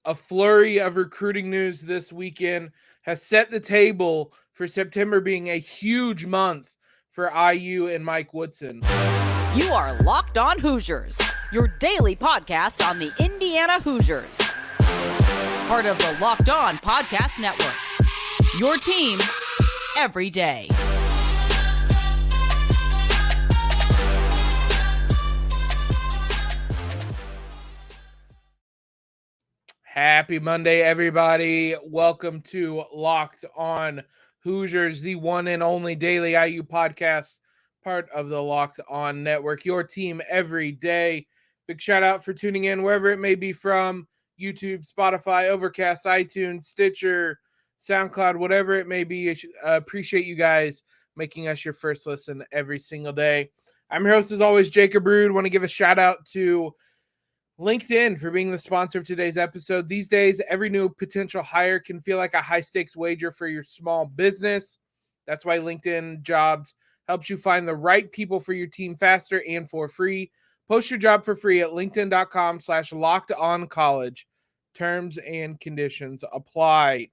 A flurry of recruiting news this weekend has set the table for September being a huge month for IU and Mike Woodson. You are Locked On Hoosiers, your daily podcast on the Indiana Hoosiers. Part of the Locked On Podcast Network, your team every day. Happy Monday, everybody. Welcome to Locked On Hoosiers, the one and only daily IU podcast, part of the Locked On Network, your team every day. Big shout out for tuning in wherever it may be from, YouTube, Spotify, Overcast, iTunes, Stitcher, SoundCloud, whatever it may be. Appreciate you guys making us your first listen every single day. I'm your host, as always, Jacob Rude. Want to give a shout out to LinkedIn for being the sponsor of today's episode. These days, every new potential hire can feel like a high-stakes wager for your small business. That's why LinkedIn Jobs helps you find the right people for your team faster and for free. Post your job for free at linkedin.com/lockedoncollege. Terms and conditions apply.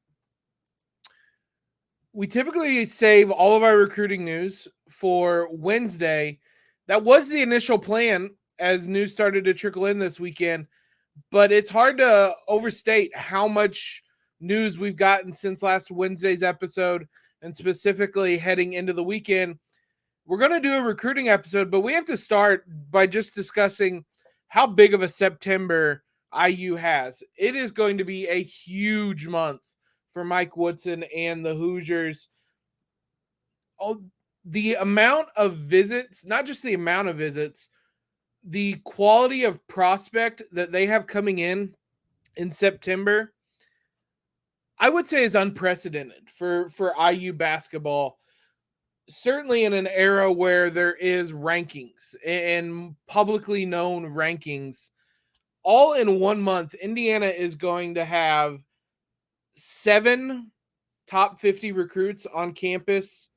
We typically save all of our recruiting news for Wednesday. That was the initial plan as news started to trickle in this weekend, but it's hard to overstate how much news we've gotten since last Wednesday's episode, and specifically heading into the weekend. We're going to do a recruiting episode, but we have to start by just discussing how big of a September IU has. It is going to be a huge month for Mike Woodson and the Hoosiers. The amount of visits, not just the amount of visits, the quality of prospect that they have coming in September, I would say, is unprecedented for IU basketball. Certainly in an era where there is rankings and publicly known rankings. All in 1 month, Indiana is going to have 7 top 50 recruits on campus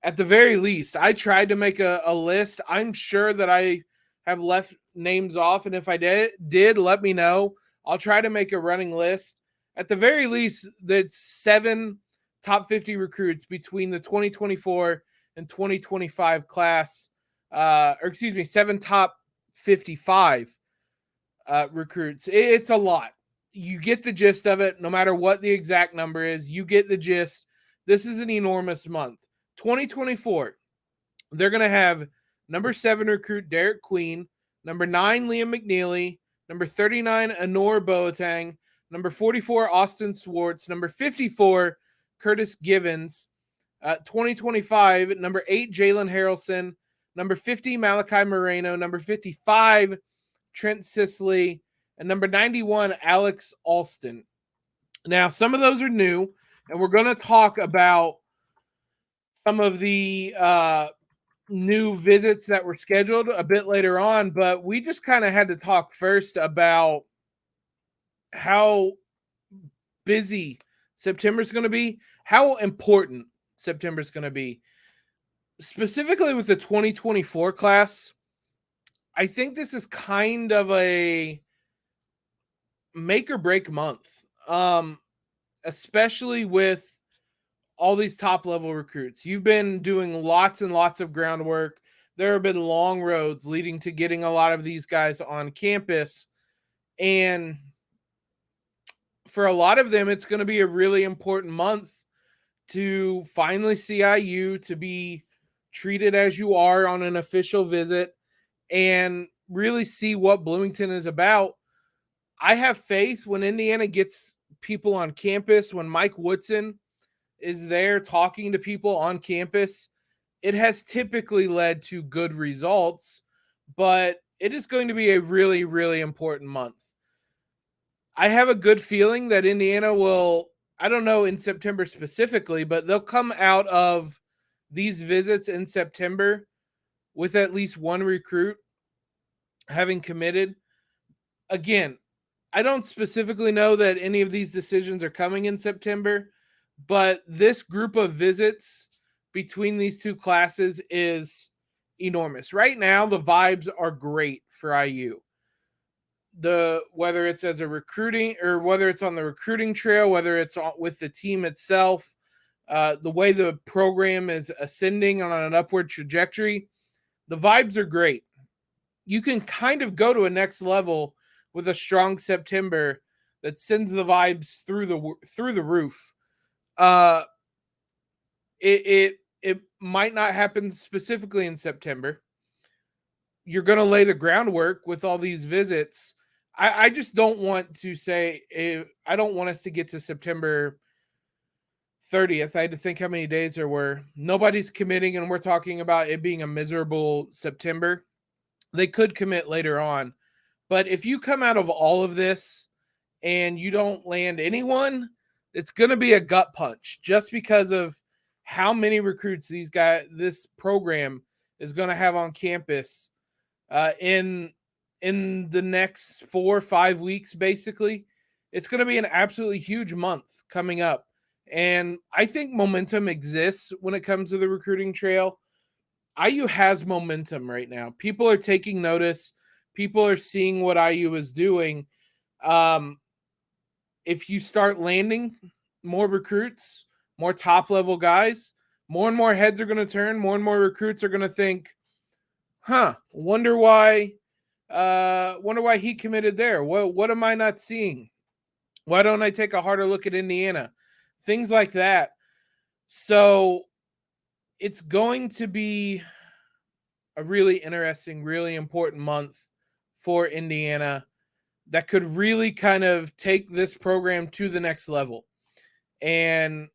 at the very least. I tried to make a list. I'm sure that I have left names off, and if I did, let me know. I'll try to make a running list. At the very least, that's 7 top 50 recruits between the 2024 and 2025 class, 7 top 55 recruits. It's a lot. You get the gist of it. No matter what the exact number is, you get the gist. This is an enormous month. 2024, they're going to have number 7 recruit Derik, number 9 Liam McNeeley, number 39 Annor Boateng, number 44 Alston Swartz, number 54 Curtis Givens, 2025 number 8 Jalen Haralson, number 50 Malachi Moreno, number 55 Trent Sisley, and number 91 Aleks Alston. Now, some of those are new, and we're going to talk about some of the new visits that were scheduled a bit later on, but we just kind of had to talk first about how busy September is going to be, how important September is going to be. Specifically with the 2024 class, I think this is kind of a make or break month, especially with all these top level recruits. You've been doing lots and lots of groundwork. There have been long roads leading to getting a lot of these guys on campus. And for a lot of them, it's going to be a really important month to finally see IU, to be treated as you are on an official visit, and really see what Bloomington is about. I have faith when Indiana gets people on campus, when Mike Woodson is there talking to people on campus, it has typically led to good results, but it is going to be a really, really important month. I have a good feeling that Indiana will, I don't know in September specifically, but they'll come out of these visits in September with at least one recruit having committed. Again, I don't specifically know that any of these decisions are coming in September, but this group of visits between these two classes is enormous. Right now, the vibes are great for IU. whether it's as a recruiting or whether it's on the recruiting trail, whether it's with the team itself, the way the program is ascending on an upward trajectory, the vibes are great. You can kind of go to a next level with a strong September that sends the vibes through the roof. It might not happen specifically in September. You're going to lay the groundwork with all these visits. I just don't want to say, I don't want us to get to September 30th. I had to think how many days there were. Nobody's committing, and we're talking about it being a miserable September. They could commit later on. But if you come out of all of this and you don't land anyone, it's going to be a gut punch just because of how many recruits this program is going to have on campus in the next 4 or 5 weeks, basically. It's going to be an absolutely huge month coming up. And I think momentum exists when it comes to the recruiting trail. IU has momentum right now. People are taking notice. People are seeing what IU is doing. If you start landing more recruits, more top-level guys, more and more heads are going to turn. More and more recruits are going to think, wonder why he committed there. What am I not seeing? Why don't I take a harder look at Indiana? Things like that. So it's going to be a really interesting, really important month for Indiana that could really kind of take this program to the next level. And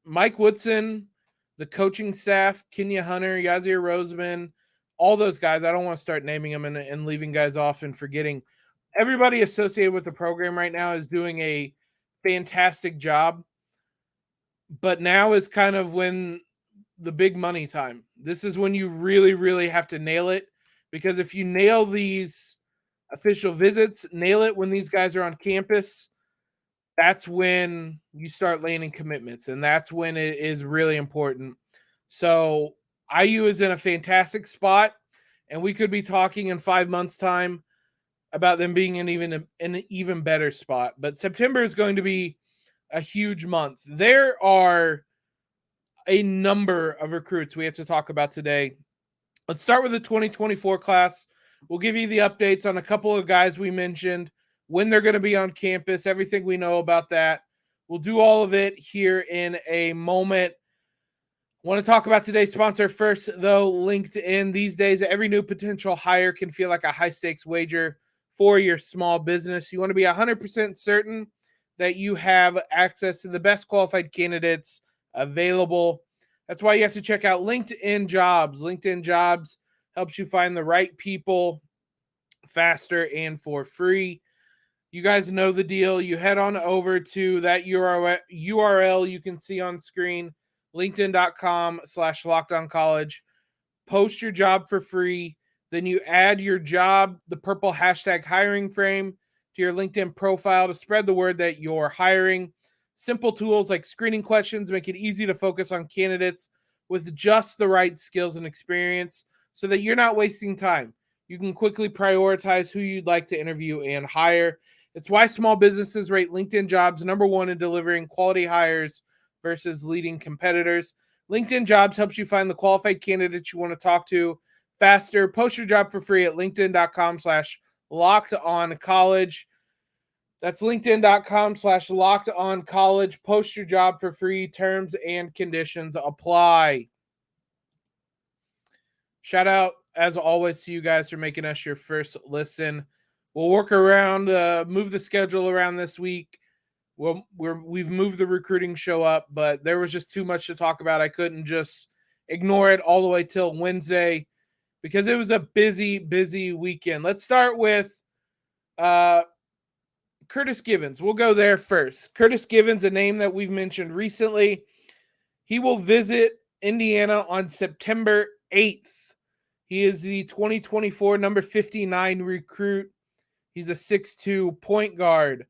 Mike Woodson, the coaching staff, Kenya Hunter, Yazir Roseman, all those guys, I don't want to start naming them and leaving guys off and forgetting. Everybody associated with the program right now is doing a fantastic job. But now is kind of when the big money time. This is when you really, really have to nail it. Because if you nail these official visits, nail it when these guys are on campus, that's when you start landing commitments. And that's when it is really important. So IU is in a fantastic spot. And we could be talking in 5 months' time about them being in an even better spot. But September is going to be a huge month. There are a number of recruits we have to talk about today. Let's start with the 2024 class. We'll give you the updates on a couple of guys we mentioned, when they're going to be on campus, everything we know about that. We'll do all of it here in a moment. I want to talk about today's sponsor first, though. LinkedIn. These days, every new potential hire can feel like a high-stakes wager for your small business. You want to be 100% certain that you have access to the best qualified candidates available. That's why you have to check out LinkedIn Jobs. LinkedIn Jobs helps you find the right people faster and for free. You guys know the deal. You head on over to that URL you can see on screen, linkedin.com/lockedoncollege. Post your job for free. Then you add your job, the purple hashtag hiring frame, to your LinkedIn profile to spread the word that you're hiring. Simple tools like screening questions make it easy to focus on candidates with just the right skills and experience so that you're not wasting time. You can quickly prioritize who you'd like to interview and hire. It's why small businesses rate LinkedIn Jobs #1 in delivering quality hires versus leading competitors. LinkedIn Jobs helps you find the qualified candidates you want to talk to faster. Post your job for free at linkedin.com/lockedoncollege. That's linkedin.com/lockedoncollege. Post your job for free. Terms and conditions apply. Shout out, as always, to you guys for making us your first listen. We'll work around, move the schedule around this week. We've moved the recruiting show up, but there was just too much to talk about. I couldn't just ignore it all the way till Wednesday because it was a busy, busy weekend. Let's start with Curtis Givens. We'll go there first. Curtis Givens, a name that we've mentioned recently. He will visit Indiana on September 8th. He is the 2024 number 59 recruit. He's a 6'2" point guard.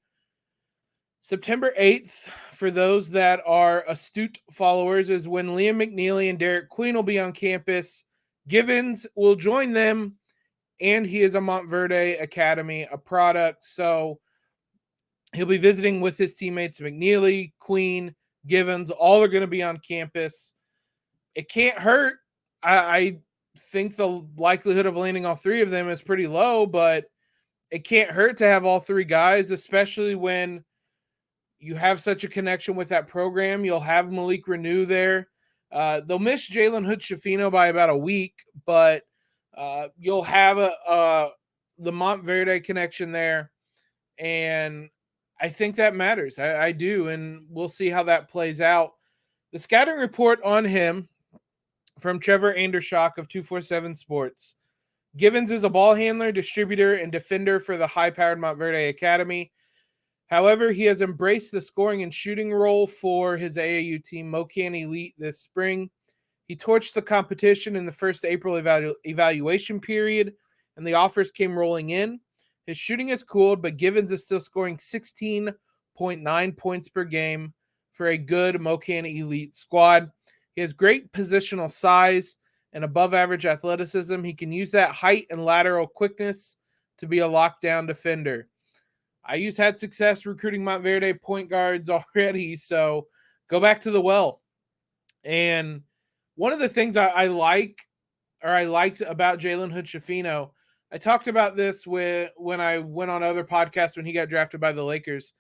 September 8th, for those that are astute followers, is when Liam McNeeley and Derik will be on campus. Givens will join them and he is a Montverde Academy, a product. So he'll be visiting with his teammates, McNeeley, Queen, Givens. All are going to be on campus. It can't hurt. I think the likelihood of landing all three of them is pretty low, but it can't hurt to have all three guys, especially when you have such a connection with that program. You'll have Malik Renew there. They'll miss Jalen Hood-Schifino by about a week, but you'll have the Montverde connection there. And I think that matters. I do, and we'll see how that plays out. The scouting report on him from Trevor Andershock of 247 Sports. Givens is a ball handler, distributor, and defender for the high-powered Montverde Academy. However, he has embraced the scoring and shooting role for his AAU team, Mocan Elite, this spring. He torched the competition in the first April evaluation period, and the offers came rolling in. His shooting has cooled, but Givens is still scoring 16.9 points per game for a good Mocan Elite squad. He has great positional size and above-average athleticism. He can use that height and lateral quickness to be a lockdown defender. IU's had success recruiting Montverde point guards already, so go back to the well. And one of the things I liked about Jalen Hood-Schifino, I talked about this when I went on other podcasts when he got drafted by the Lakers.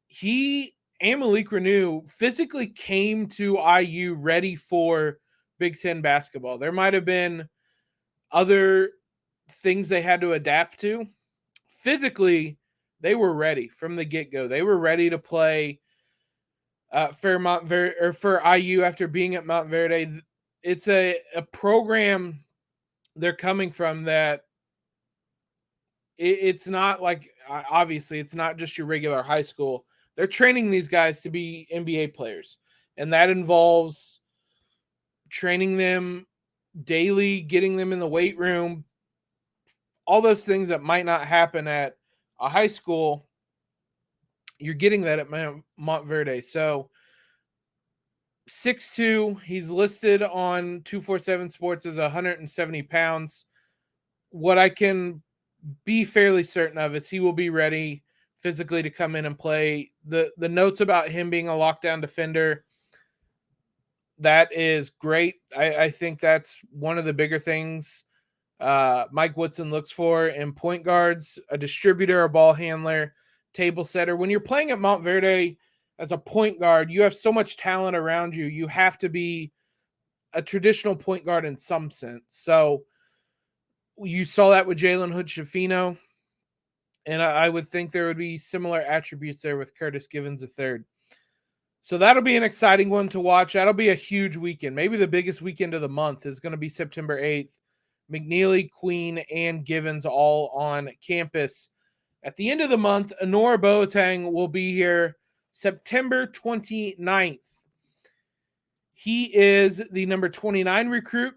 He and Malik Renew physically came to IU ready for Big Ten basketball. There might have been other things they had to adapt to. Physically, they were ready from the get-go. They were ready to play for IU after being at Montverde. It's a program they're coming from that it's not like, obviously, it's not just your regular high school. They're training these guys to be NBA players, and that involves training them daily, getting them in the weight room, all those things that might not happen at a high school. You're getting that at Montverde. So 6'2", he's listed on 247 Sports as 170 pounds. What I can be fairly certain of is he will be ready physically to come in and play. The notes about him being a lockdown defender, that is great. I think that's one of the bigger things Mike Woodson looks for in point guards: a distributor, a ball handler, table setter. When you're playing at Montverde as a point guard, you have so much talent around you. You have to be a traditional point guard in some sense. So you saw that with Jalen Hood-Schifino, and I would think there would be similar attributes there with Curtis Givens III. So that'll be an exciting one to watch. That'll be a huge weekend. Maybe the biggest weekend of the month is going to be September 8th. McNeeley, Queen, and Givens all on campus. At the end of the month, Annor Boateng will be here September 29th. He is the number 29 recruit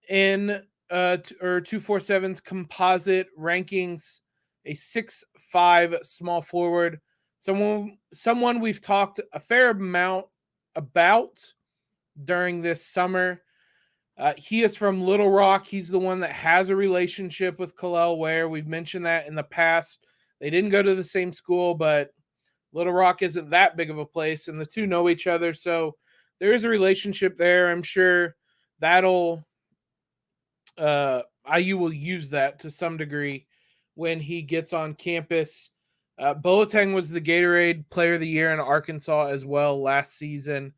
in 247's composite rankings, a 6'5" small forward. Someone we've talked a fair amount about during this summer. He is from Little Rock. He's the one that has a relationship with Kalel Ware. We've mentioned that in the past. They didn't go to the same school, but Little Rock isn't that big of a place, and the two know each other. So there is a relationship there. I'm sure that'll IU will use that to some degree when he gets on campus. Boateng was the Gatorade Player of the Year in Arkansas as well last season.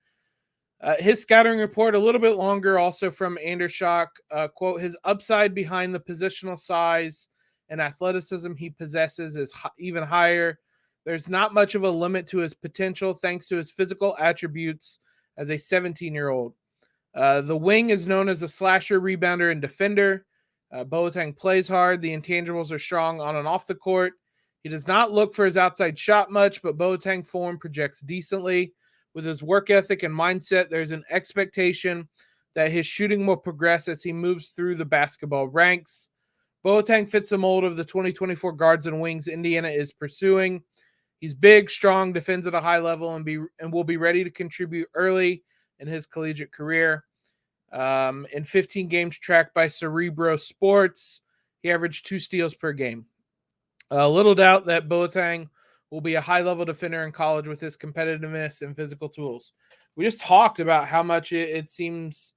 His scouting report, a little bit longer, also from Andershock, quote, his upside behind the positional size and athleticism he possesses is even higher. There's not much of a limit to his potential thanks to his physical attributes as a 17-year-old. The wing is known as a slasher, rebounder, and defender. Boateng plays hard. The intangibles are strong on and off the court. He does not look for his outside shot much, but Boateng form projects decently. With his work ethic and mindset, there's an expectation that his shooting will progress as he moves through the basketball ranks. Boateng fits the mold of the 2024 guards and wings Indiana is pursuing. He's big, strong, defends at a high level, and will be ready to contribute early in his collegiate career. In 15 games tracked by Cerebro Sports, he averaged 2 steals per game. Little doubt that Boateng will be a high-level defender in college with his competitiveness and physical tools. We just talked about how much it seems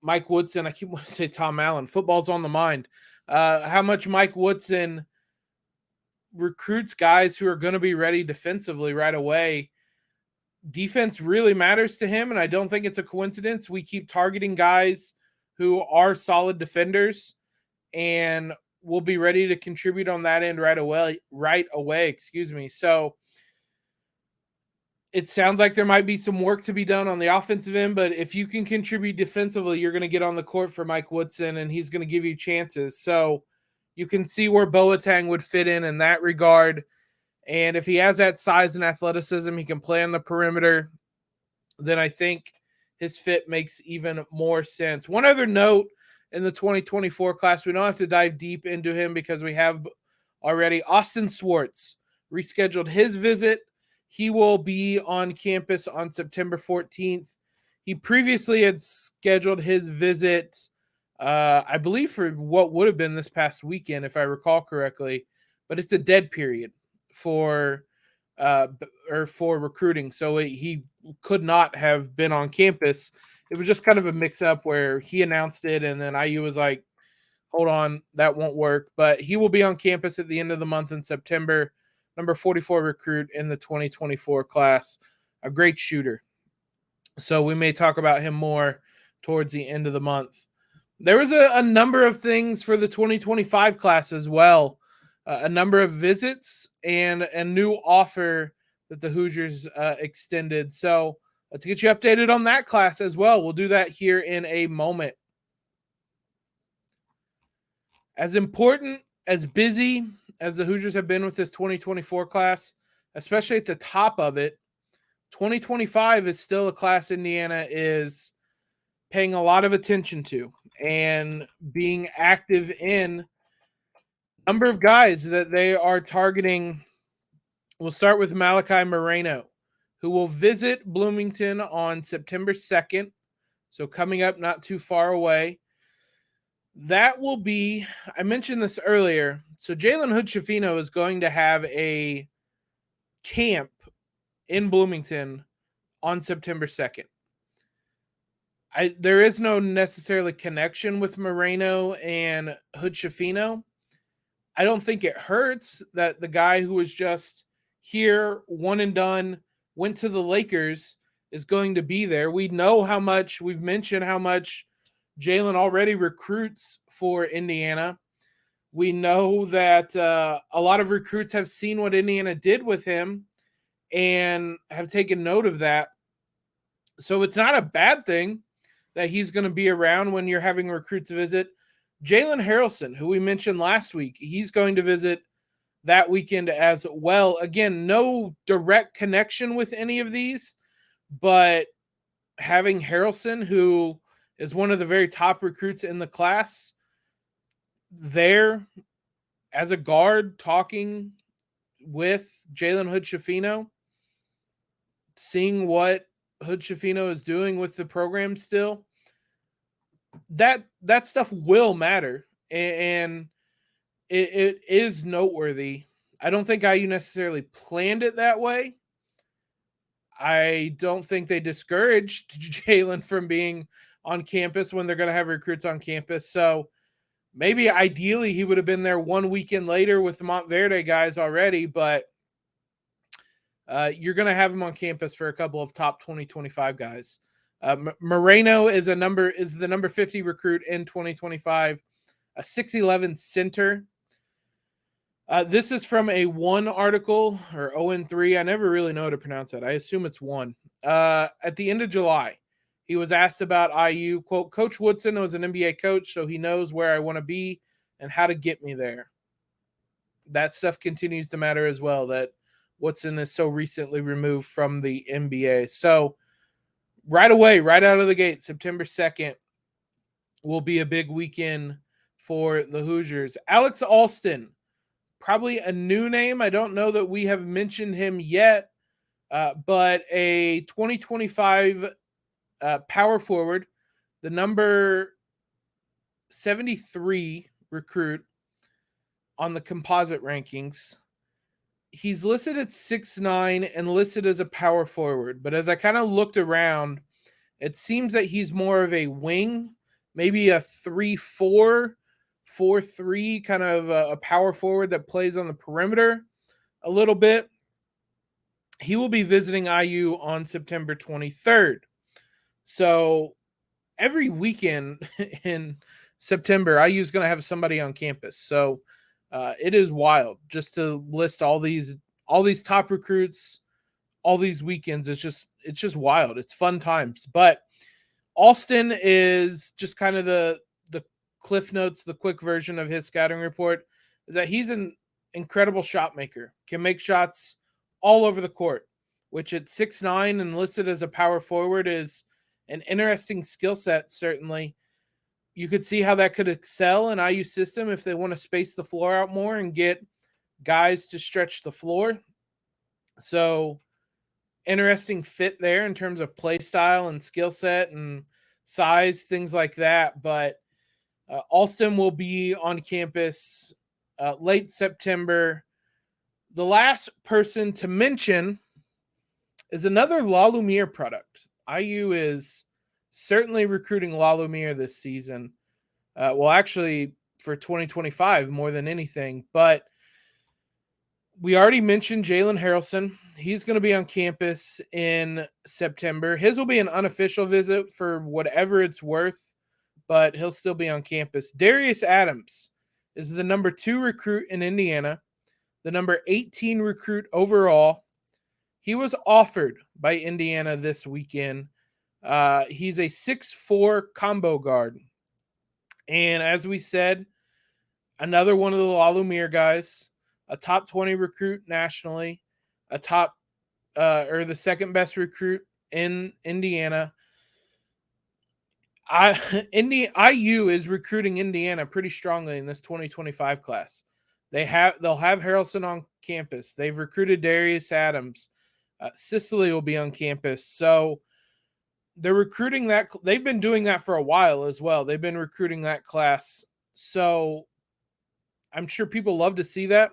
Mike Woodson, I keep wanting to say Tom Allen, football's on the mind, how much Mike Woodson recruits guys who are going to be ready defensively right away. Defense really matters to him, and I don't think it's a coincidence. We keep targeting guys who are solid defenders and will be ready to contribute on that end right away, excuse me. So it sounds like there might be some work to be done on the offensive end, but if you can contribute defensively, you're going to get on the court for Mike Woodson, and he's going to give you chances. So you can see where Boateng would fit in that regard. And if he has that size and athleticism, he can play on the perimeter, then I think his fit makes even more sense. One other note in the 2024 class, we don't have to dive deep into him because we have already. Austin Swartz rescheduled his visit. He will be on campus on September 14th. He previously had scheduled his visit, I believe, for what would have been this past weekend, if I recall correctly, but it's a dead period for recruiting. So he could not have been on campus. It was just kind of a mix-up where he announced it, and then IU was like, hold on, that won't work. But he will be on campus at the end of the month in September. Number 44 recruit in the 2024 class, a great shooter. So we may talk about him more towards the end of the month. There was a number of things for the 2025 class as well. A number of visits and a new offer that the Hoosiers extended. So let's get you updated on that class as well. We'll do that here in a moment. As important, as busy as the Hoosiers have been with this 2024 class, especially at the top of it, 2025 is still a class Indiana is paying a lot of attention to and being active in. Number of guys that they are targeting. We'll start with Malachi Moreno, who will visit Bloomington on September 2nd. So coming up not too far away. That will be, I mentioned this earlier. So Jalen Hood-Schifino is going to have a camp in Bloomington on September 2nd. There is no necessarily connection with Moreno and Hood-Schifino. I don't think it hurts that the guy who was just here, one and done, went to the Lakers, is going to be there. We know how much, we've mentioned how much Jalen already recruits for Indiana. We know that a lot of recruits have seen what Indiana did with him and have taken note of that. So it's not a bad thing that he's going to be around when you're having recruits visit. Jalen Haralson, who we mentioned last week, he's going to visit that weekend as well. Again, no direct connection with any of these, but having Haralson, who is one of the very top recruits in the class, there as a guard talking with Jalen Hood-Schifino, seeing what Hood-Schifino is doing with the program still, that stuff will matter, and it is noteworthy. I don't think IU necessarily planned it that way. I don't think they discouraged Jalen from being on campus when they're going to have recruits on campus. So maybe ideally he would have been there one weekend later with the Montverde guys already, but you're going to have him on campus for a couple of top 2025 guys. Moreno is the number 50 recruit in 2025, a 6'11" center. This is from a One article, or ON3. I never really know how to pronounce that. I assume it's One. At the end of July, he was asked about IU. Quote, Coach Woodson was an NBA coach, so he knows where I want to be and how to get me there. That stuff continues to matter as well, that Woodson is so recently removed from the NBA. So right away, right out of the gate, September 2nd will be a big weekend for the Hoosiers. Aleks Alston, probably a new name. I don't know that we have mentioned him yet, but a 2025 power forward, the number 73 recruit on the composite rankings. He's listed at 6'9" and listed as a power forward. But as I kind of looked around, it seems that he's more of a wing, maybe a 3-4, 4-3, kind of a power forward that plays on the perimeter a little bit. He will be visiting IU on September 23rd. So every weekend in September, IU is going to have somebody on campus. So it is wild just to list all these top recruits, all these weekends. It's just wild. It's fun times. But Alston is just kind of the Cliff Notes, the quick version of his scouting report, is that he's an incredible shot maker, can make shots all over the court, which at 6'9" and listed as a power forward is an interesting skill set, certainly. You could see how that could excel in IU system if they want to space the floor out more and get guys to stretch the floor. So interesting fit there in terms of play style and skill set and size, things like that. But Alston will be on campus late September. The last person to mention is another La Lumiere product. IU is certainly recruiting La Lumiere this season. Well, actually, for 2025 more than anything. But we already mentioned Jalen Haralson. He's going to be on campus in September. His will be an unofficial visit for whatever it's worth, but he'll still be on campus. Darius Adams is the number 2 recruit in Indiana, the number 18 recruit overall. He was offered by Indiana this weekend. He's a 6'4" combo guard. And as we said, another one of the La Lumiere guys, a top 20 recruit nationally, a top or the second best recruit in Indiana. IU is recruiting Indiana pretty strongly in this 2025 class. They'll have Haralson on campus. They've recruited Darius Adams. Sicily will be on campus. So they're recruiting that. They've been doing that for a while as well. They've been recruiting that class. So I'm sure people love to see that.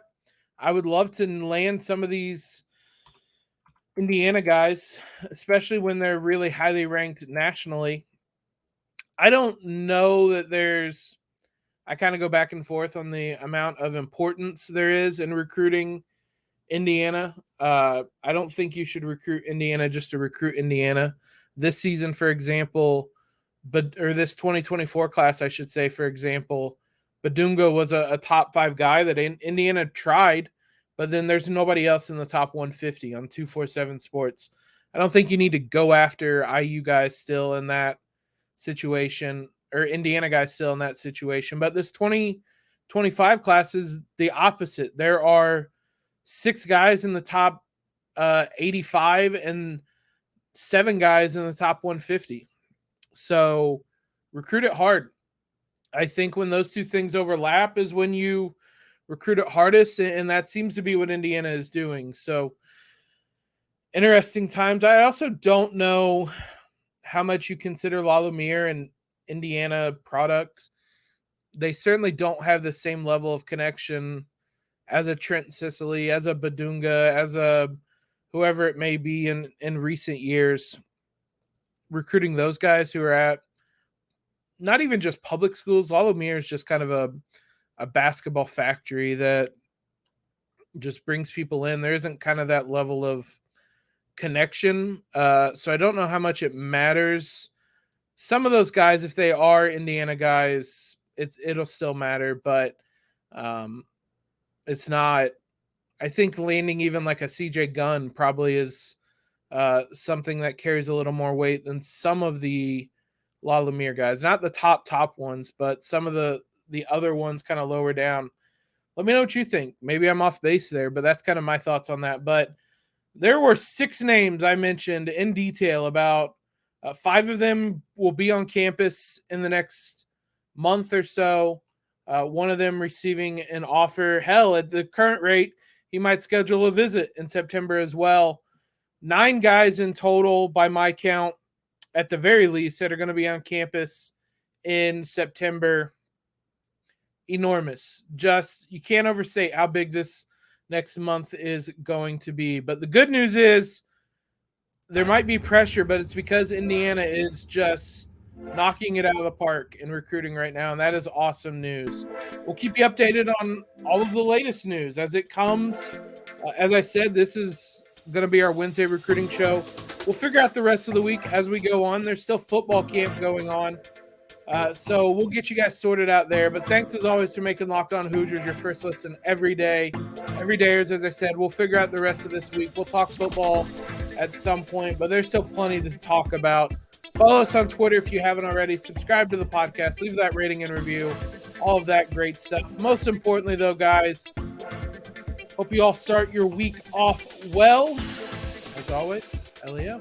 I would love to land some of these Indiana guys, especially when they're really highly ranked nationally. I don't know that I kind of go back and forth on the amount of importance there is in recruiting Indiana. I don't think you should recruit Indiana just to recruit Indiana. This season, for example, or this 2024 class, I should say, for example, Badunga was a top 5 guy that Indiana tried, but then there's nobody else in the top 150 on 247 Sports. I don't think you need to go after IU guys still in that situation, or Indiana guys still in that situation. But this 2025 class is the opposite. There are 6 guys in the top 85 and 7 guys in the top 150. So recruit it hard. I think when those two things overlap is when you recruit it hardest, and that seems to be what Indiana is doing. So interesting times. I also don't know how much you consider La Lumiere an Indiana product. They certainly don't have the same level of connection as a Trent Sicily, as a Badunga, as a whoever it may be in recent years. Recruiting those guys who are at not even just public schools. La Lumiere is just kind of a basketball factory that just brings people in. There isn't kind of that level of connection. So I don't know how much it matters. Some of those guys, if they are Indiana guys, it'll still matter, but it's not. I think landing even like a CJ Gunn probably is something that carries a little more weight than some of the La Lumiere guys. Not the top ones, but some of the other ones kind of lower down. Let me know what you think. Maybe I'm off base there, but that's kind of my thoughts on that. But there were 6 names I mentioned in detail about 5 of them will be on campus in the next month or so. One of them receiving an offer. Hell, at the current rate, he might schedule a visit in September as well. 9 guys in total, by my count, at the very least, that are going to be on campus in September. enormous. Just, you can't overstate how big this next month is going to be. But the good news is there might be pressure, but it's because Indiana is just knocking it out of the park in recruiting right now, and that is awesome news. We'll keep you updated on all of the latest news as it comes. As I said, this is going to be our Wednesday recruiting show. We'll figure out the rest of the week as we go on. There's still football camp going on, so we'll get you guys sorted out there. But thanks, as always, for making Locked On Hoosiers your first listen every day. Every day, as I said, we'll figure out the rest of this week. We'll talk football at some point, but there's still plenty to talk about. Follow us on Twitter if you haven't already. Subscribe to the podcast. Leave that rating and review. All of that great stuff. Most importantly, though, guys, hope you all start your week off well. As always, LEO.